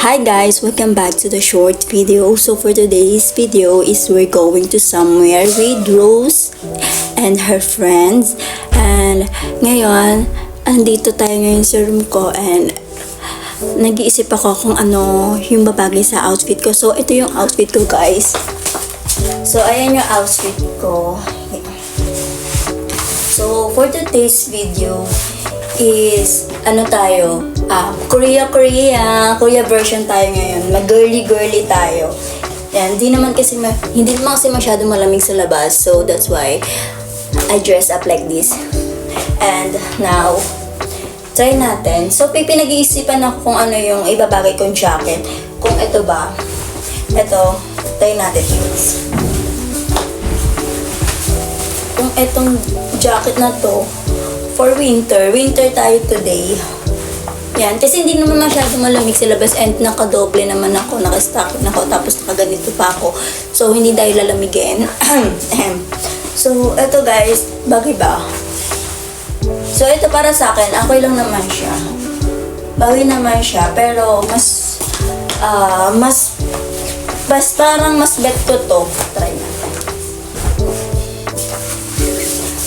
Hi guys, welcome back to the short video. So for today's video is we're going to somewhere with Rose and her friends. And ngayon, andito tayo ngayon sa room ko and nag-iisip ako kung ano yung babagay sa outfit ko. So ito yung outfit ko guys. So ayan yung outfit ko. So for today's video is ano tayo? Korea version tayo ngayon. Mag-girly tayo. Yan, hindi naman kasi masyado malamig sa labas. So that's why I dress up like this. And now, try natin. So pinag-iisipan ako kung ano yung ibabagay kong jacket. Kung ito ba. Ito, try natin. Kung itong jacket na to, for winter tayo today. Yan, kasi hindi naman masyado malamig sa labas and nakadoble naman ako, naka-stocking ako, tapos nakaganito pa ako. So, hindi tayo lalamigin. So, eto guys, bagay ba? So, ito para sa akin, okay lang naman siya. Bagay naman siya, pero parang mas bet ko to. Try natin.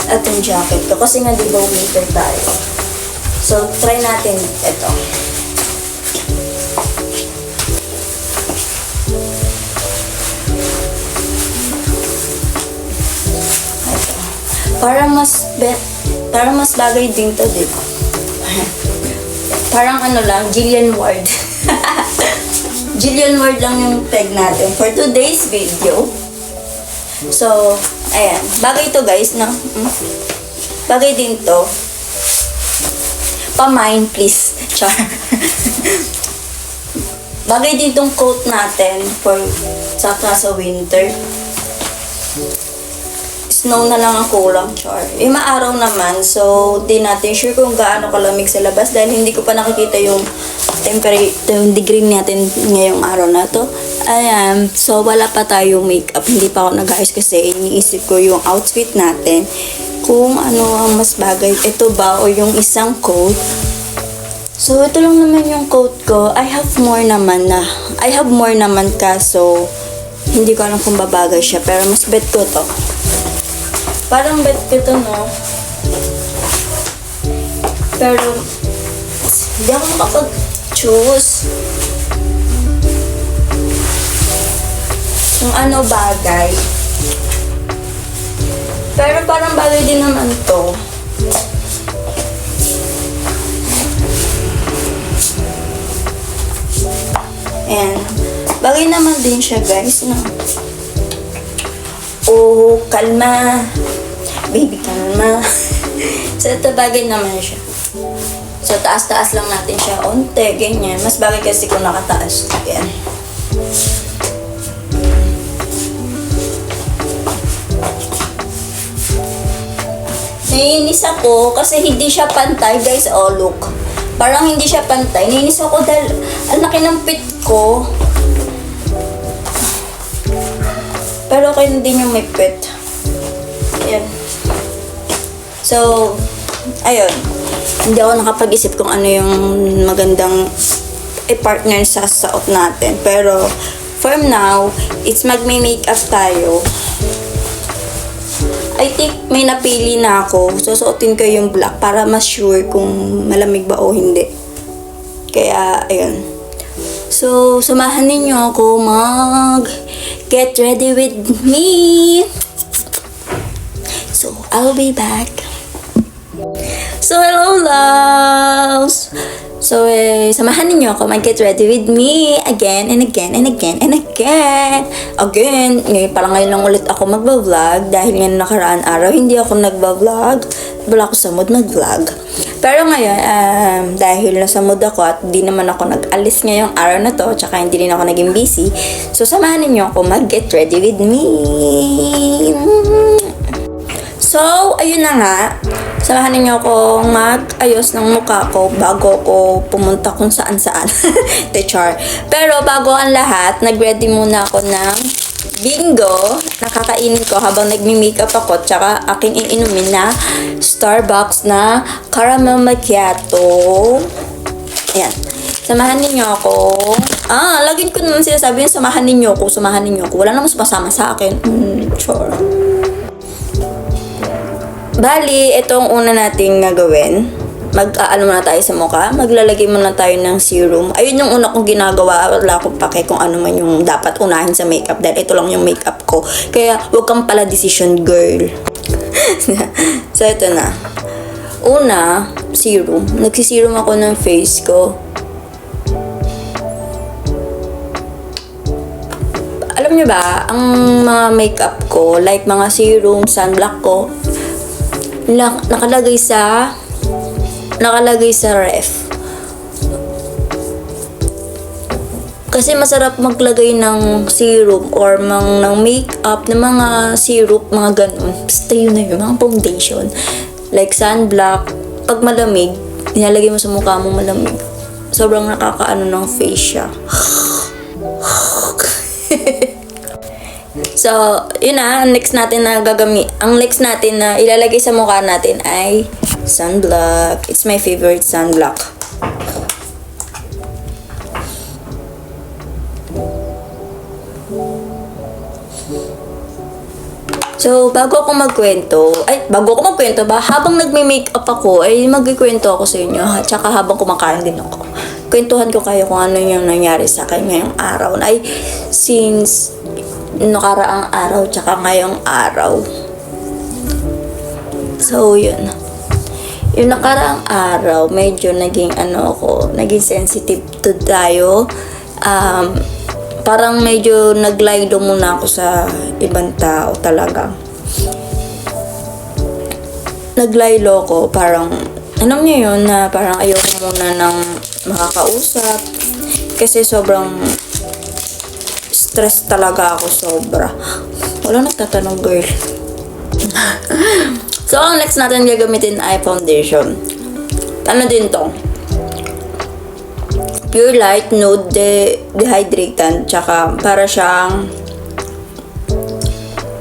Itong jacket ko, kasi nga di ba winter tayo. So, try natin ito. Parang mas bagay din to, di ba? Parang ano lang, Jillian Ward. Jillian Ward lang yung peg natin for today's video. So, ayan. Bagay to guys, no? Bagay din to. Pa-mine, please. Char. Bagay din tong coat natin for sa winter. Snow na lang ang kulang, char. Maaraw naman, so di natin sure kung gaano kalamig sa labas dahil hindi ko pa nakikita yung degree natin ngayong araw na to. Ayan, so wala pa tayong makeup. Hindi pa ako nag-ayos kasi iniisip ko yung outfit natin. Kung ano ang mas bagay, ito ba o yung isang coat. So, ito lang naman yung coat ko. I have more naman kaso hindi ko alam kung babagay siya. Pero mas bet ko to. Parang bet ko to, no? Pero, hindi ako makapag-choose. Kung ano bagay. Pero parang bagay din naman to. And, bagay naman din siya guys, no? Oh, kalma. Baby, kalma. So, ito bagay naman siya. So, taas-taas lang natin siya. Onte, ganyan. Mas bagay kasi kung nakataas. Yan. Naiinis ako kasi hindi siya pantay, guys. Oh, look. Parang hindi siya pantay. Naiinis ako dahil ang laki ng pit ko. Pero okay na din yung may pit. Ayan. So, ayun. Hindi ako nakapag-isip kung ano yung magandang i-partner sa suot natin. Pero, for now, it's mag-makeup tayo. I think may napili na ako. Susuotin ko yung black para mas sure kung malamig ba o hindi. Kaya, ayun. So, samahan ninyo ako get ready with me. So, I'll be back. So, hello loves! So, samahan ninyo ako get ready with me again and again and again and again. Again, ngayon lang ulit ako magba-vlog dahil ngayon nakaraan araw hindi ako nagba-vlog. Wala ako sa mood mag-vlog. Pero ngayon, dahil nasa mood ako at di naman ako nag-alis ngayong araw na to, tsaka hindi rin ako naging busy, so samahan ninyo ako get ready with me. So, ayun na nga. Samahan ninyo akong mag-ayos ng mukha ko bago ko pumunta kung saan-saan. Techar. Pero bago ang lahat, nag-ready muna ako ng bingo. Nakakainin ko habang nagmi-makeup ako. Tsaka aking iinumin na Starbucks na caramel macchiato. Ayan. Samahan ninyo ako. Laging ko naman sinasabi yung samahan ninyo ako. Wala namang sumasama sa akin. Sure. Bali, itong una nating gagawin. Mag-ano muna tayo sa mukha. Maglalagay muna tayo ng serum. Ayun yung una kong ginagawa. Wala akong pake kung ano man yung dapat unahin sa makeup. Dahil ito lang yung makeup ko. Kaya, huwag kang pala decision girl. So, ito na. Una, serum. Nagsiserum ako ng face ko. Alam nyo ba, ang mga makeup ko, like mga serum, sunblock ko, nakalagay sa ref. Kasi masarap maglagay ng serum or ng makeup, ng mga syrup, mga ganun. Basta yun na yun, mga foundation. Like sunblock, pag malamig, nilalagay mo sa mukha mo malamig. Sobrang nakakaano ng face siya. So, yun na, ang next natin na ilalagay sa mukha natin ay sunblock. It's my favorite sunblock. So, bago ako magkwento ba, habang nagme-makeup ako, ay magkikwento ako sa inyo, tsaka habang kumakain din ako. Kwentuhan ko kayo kung ano yung nangyari sa akin ngayong araw. Ay, since nakaraang araw, tsaka ngayong araw. So, yun. Yung nakaraang araw, medyo naging sensitive to tayo. Parang medyo naglaylo muna ako sa ibang tao talaga. Naglaylo ko, parang, alam niyo yun, na parang ayoko muna ng makakausap. Kasi sobrang stress talaga ako, sobra. Wala nagtatanong, girl. So, ang next natin gagamitin ay foundation. Ano din to? Pure Light Nude Dehydratant. Tsaka para siyang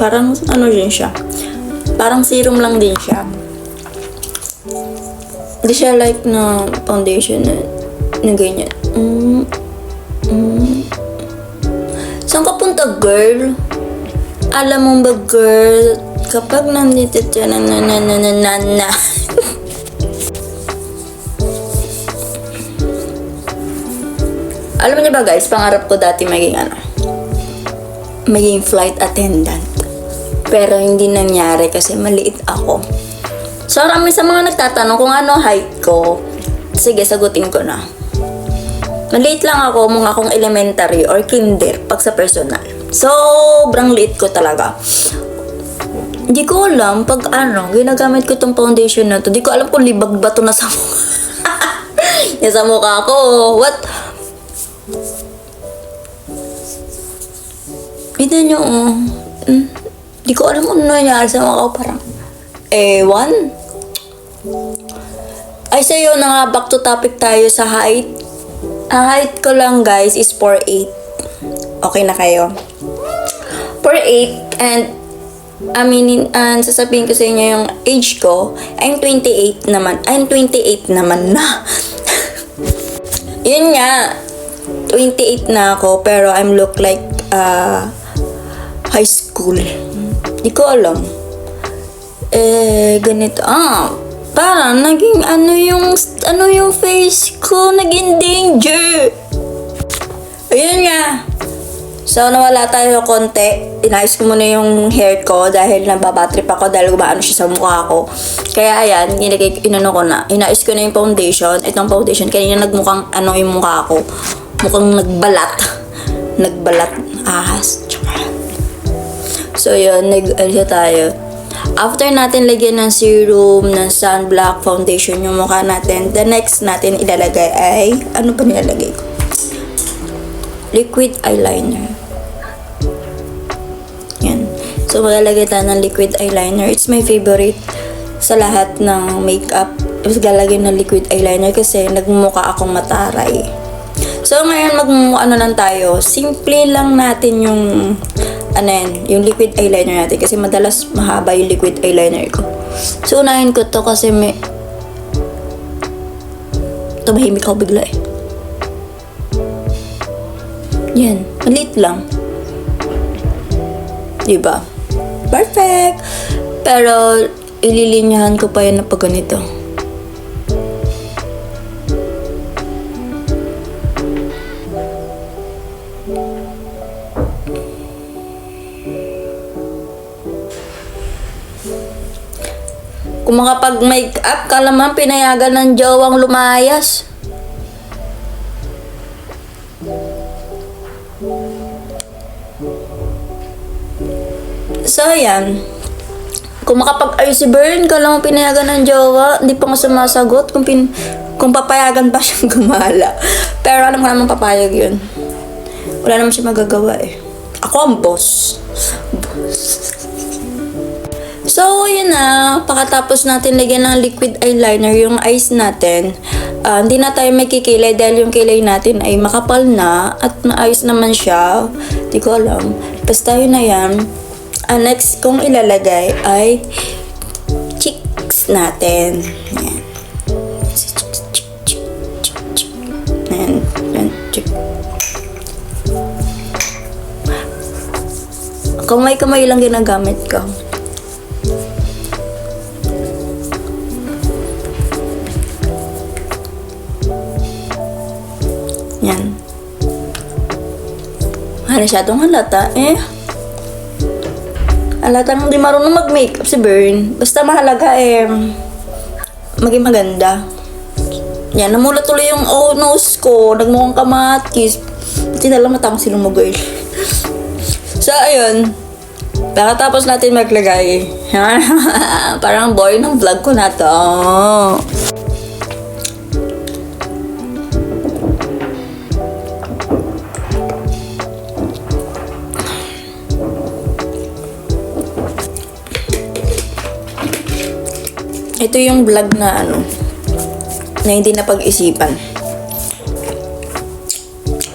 parang din siya. Parang serum lang din siya. Hindi siya like na foundation na ganyan. Saan ka punta, girl? Alam mo ba, girl? Kapag nandito siya na Alam niyo ba guys, pangarap ko dati maging flight attendant. Pero hindi nangyari kasi maliit ako. So, marami sa mga nagtatanong kung ano height ko. Sige, sagutin ko na. Maliit lang ako, mukha akong elementary or kinder pag sa personal. Sobrang liit ko talaga. Hindi ko alam pag ginagamit ko tong foundation na to. Hindi ko alam kung libag ba to na sa mukha. Nasa mukha ko. What? Kita nyo, di ko alam kung ano nangyari sa mga ko. Parang, ewan. Ay, sa'yo na nga, back to topic tayo sa height. Ang height ko lang, guys, is 4'8". Okay na kayo? 4'8", and sasabihin ko sa inyo yung age ko, I'm 28 naman na. Yun nga, 28 na ako, pero I'm look like, high school. Di ko alam. Ganito. Parang naging yung face ko, naging danger. Ayun nga. So, nawala tayo konti. Inayos ko muna yung hair ko dahil nababatrip ako dahil gumaano siya sa mukha ko. Kaya ayan, inayos ko na yung foundation. Itong foundation, kanina nagmukhang yung mukha ko. Mukhang nagbalat. Ahas. So, yun, tayo. After natin lagyan ng serum, ng sunblock, foundation yung mukha natin, the next natin ilalagay ay, ano pa nilalagay ko? Liquid eyeliner. Yan. So, maglalagay tayo ng liquid eyeliner. It's my favorite sa lahat ng makeup. Mas galagay ng liquid eyeliner kasi nagmumukha akong mataray. So, ngayon lang tayo. Simple lang natin yung yung liquid eyeliner natin kasi madalas mahaba yung liquid eyeliner ko. So, unahin ko to kasi tumahimik ako bigla eh. Yan, maliit lang. Diba? Perfect! Pero, ililinyahan ko pa yan na pag ganito. Kung makapag-makeup ka naman, pinayagan ng jowang lumayas. So, ayan. Kung makapag-ayos si Bern, ka lang pinayagan ng jowa, hindi pa nga sumasagot kung papayagan pa siyang gumala. Pero alam ko naman papayag yun. Wala naman siya magagawa eh. Ako ang boss. So, yun na. Pakatapos natin lagyan ng liquid eyeliner yung eyes natin. Hindi na tayo may kikilay dahil yung kilay natin ay makapal na at maayos naman siya. Di ko alam. Basta yun na yan. Next kong ilalagay ay cheeks natin. Yan. Yan. Yan. Kamay-kamay lang ginagamit ko. Yan. Masyadong halata eh. Halatang hindi marunong mag-makeup si Bern. Basta mahalaga eh, maging maganda. Yan, namulat tuloy yung nose ko. Nagmukhang kamatis. Hindi na lang matang silumugay. So, ayun. Pagkatapos natin maglagay. Parang boy ng vlog ko na to. Ito yung vlog na na hindi na pag-isipan.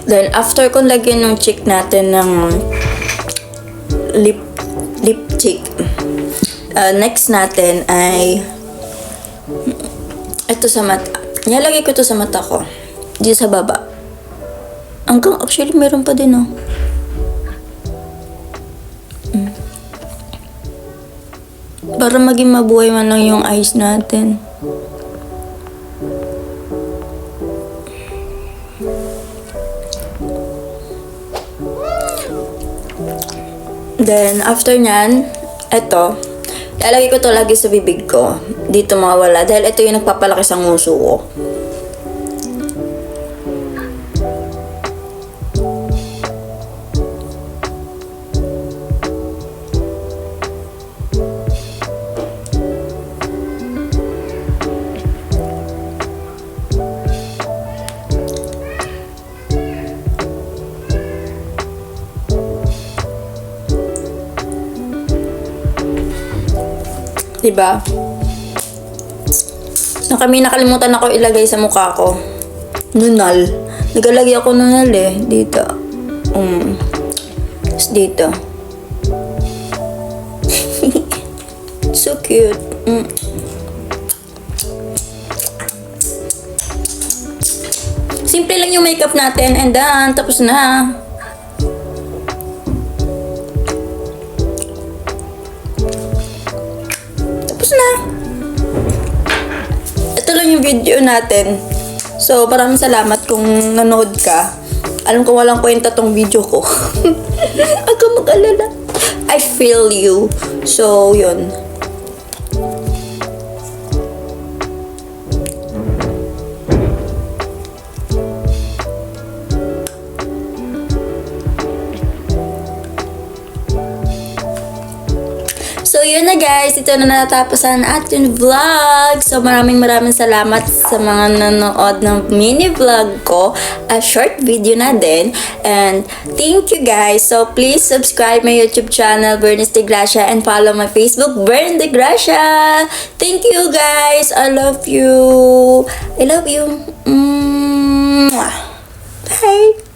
Then, after kong lagyan ng cheek natin ng lip cheek, next natin ay ito sa mata. Nilalagay ko ito sa mata ko. Dito sa baba. Actually, meron pa din para maging mabuhay man lang yung eyes natin. Then, after nyan, eto, lalagay ko to lagi sa bibig ko. Dito mawala. Dahil ito yung nagpapalaki sa nguso ko. Diba? Nakalimutan ako ilagay sa mukha ko. Nunal. Nagalagay ako nunal eh. Dito. Tapos dito. So cute. Simple lang yung makeup natin and done. Tapos na. Na. Ito lang yung video natin. So, maraming salamat kung nanood ka. Alam ko walang kwenta tong video ko. Huwag kang mag-alala. I feel you. So, yun. So, yun na guys. Ito na natapos ang ating vlog. So, maraming salamat sa mga nanood ng mini vlog ko. A short video na din. And, thank you guys. So, please subscribe my YouTube channel, Bernice De Gracia, and follow my Facebook, Bern De Gracia. Thank you guys. I love you. I love you. Bye.